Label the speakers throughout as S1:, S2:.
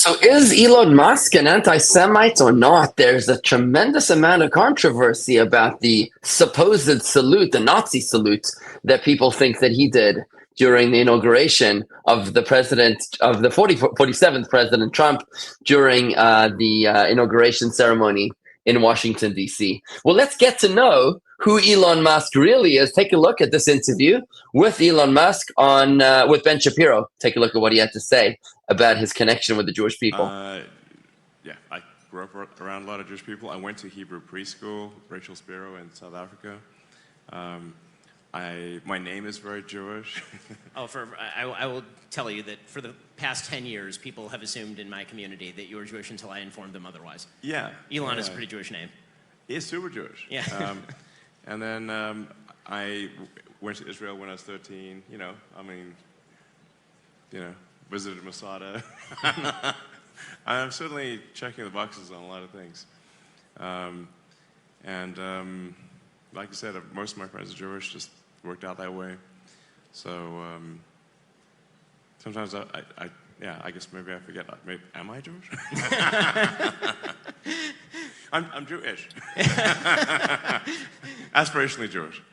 S1: So is Elon Musk an anti-Semite or not? There's a tremendous amount of controversy about the supposed salute, the Nazi salute that people think that he did during the inauguration of the president of the 47th President Trump during the inauguration ceremony in Washington, D.C. Well, let's get to know who Elon Musk really is. Take a look at this interview with Elon Musk on with Ben Shapiro. Take a look at what he had to say about his connection with the Jewish people.
S2: Yeah, I grew up around a lot of Jewish people. I went to Hebrew preschool, Rachel Spiro in South Africa. My name is very Jewish.
S3: I will tell you that for the past 10 years, people have assumed in my community that you were Jewish until I informed them otherwise.
S2: Yeah.
S3: Elon is a pretty Jewish name.
S2: He's super Jewish.
S3: Yeah.
S2: And then I went to Israel when I was 13. Visited Masada. I'm certainly checking the boxes on a lot of things. Like I said, most of my friends are Jewish, just worked out that way. So sometimes I guess maybe I forget. Am I Jewish? I'm Jewish. Aspirationally Jewish.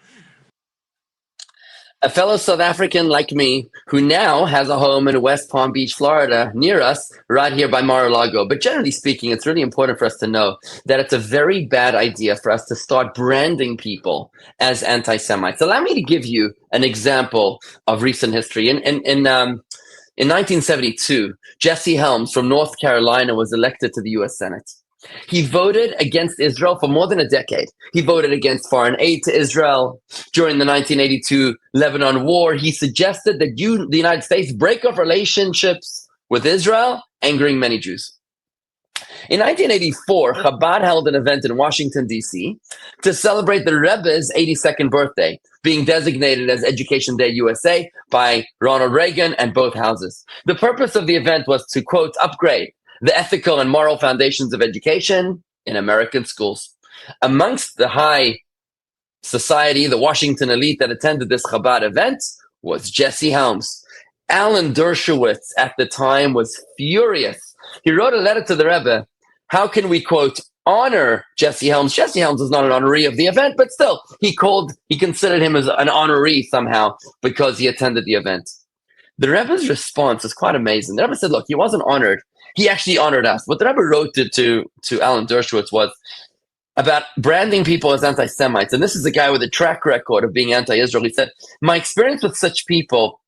S1: A fellow South African like me who now has a home in West Palm Beach, Florida, near us, right here by Mar-a-Lago. But generally speaking, it's really important for us to know that it's a very bad idea for us to start branding people as anti-Semites. Allow me to give you an example of recent history. In 1972, Jesse Helms from North Carolina was elected to the U.S. Senate. He voted against Israel for more than a decade. He voted against foreign aid to Israel. During the 1982 Lebanon War, he suggested that the United States break off relationships with Israel, angering many Jews. In 1984, Chabad held an event in Washington, D.C. to celebrate the Rebbe's 82nd birthday, being designated as Education Day USA by Ronald Reagan and both houses. The purpose of the event was to, quote, upgrade the ethical and moral foundations of education in American schools. Amongst the high society, the Washington elite that attended this Chabad event was Jesse Helms. Alan Dershowitz at the time was furious. He wrote a letter to the Rebbe. How can we, quote, honor Jesse Helms? Jesse Helms is not an honoree of the event, but still, he considered him as an honoree somehow because he attended the event. The Rebbe's response is quite amazing. The Rebbe said, look, he wasn't honored. He actually honored us. What the Rebbe wrote to Alan Dershowitz was about branding people as anti-Semites. And this is a guy with a track record of being anti-Israel. He said, my experience with such people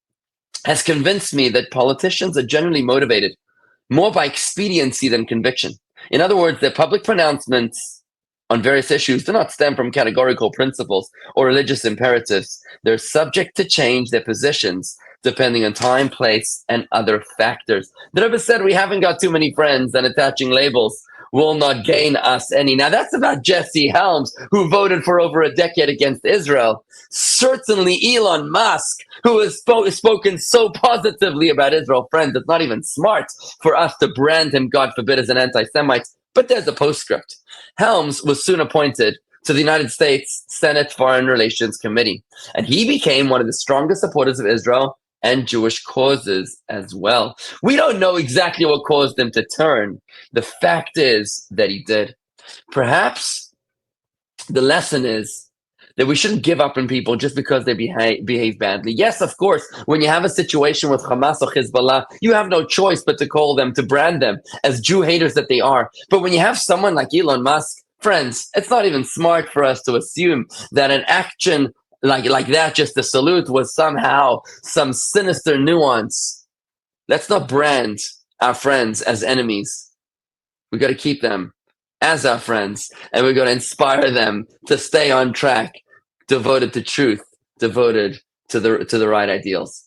S1: has convinced me that politicians are generally motivated more by expediency than conviction. In other words, their public pronouncements on various issues do not stem from categorical principles or religious imperatives. They're subject to change their positions depending on time, place, and other factors. The Rebbe said we haven't got too many friends, and attaching labels will not gain us any. Now, that's about Jesse Helms, who voted for over a decade against Israel. Certainly Elon Musk, who has spoken so positively about Israel. Friends, it's not even smart for us to brand him, God forbid, as an anti-Semite. But there's a postscript. Helms was soon appointed to the United States Senate Foreign Relations Committee, and he became one of the strongest supporters of Israel and Jewish causes as well. We don't know exactly what caused him to turn. The fact is that he did. Perhaps the lesson is that we shouldn't give up on people just because they behave badly. Yes, of course, when you have a situation with Hamas or Hezbollah, you have no choice but to call them, to brand them as Jew haters that they are. But when you have someone like Elon Musk, friends, it's not even smart for us to assume that an action like that, just a salute, was somehow some sinister nuance. Let's not brand our friends as enemies. We got to keep them as our friends, and we're going to inspire them to stay on track, devoted to truth, devoted to the right ideals.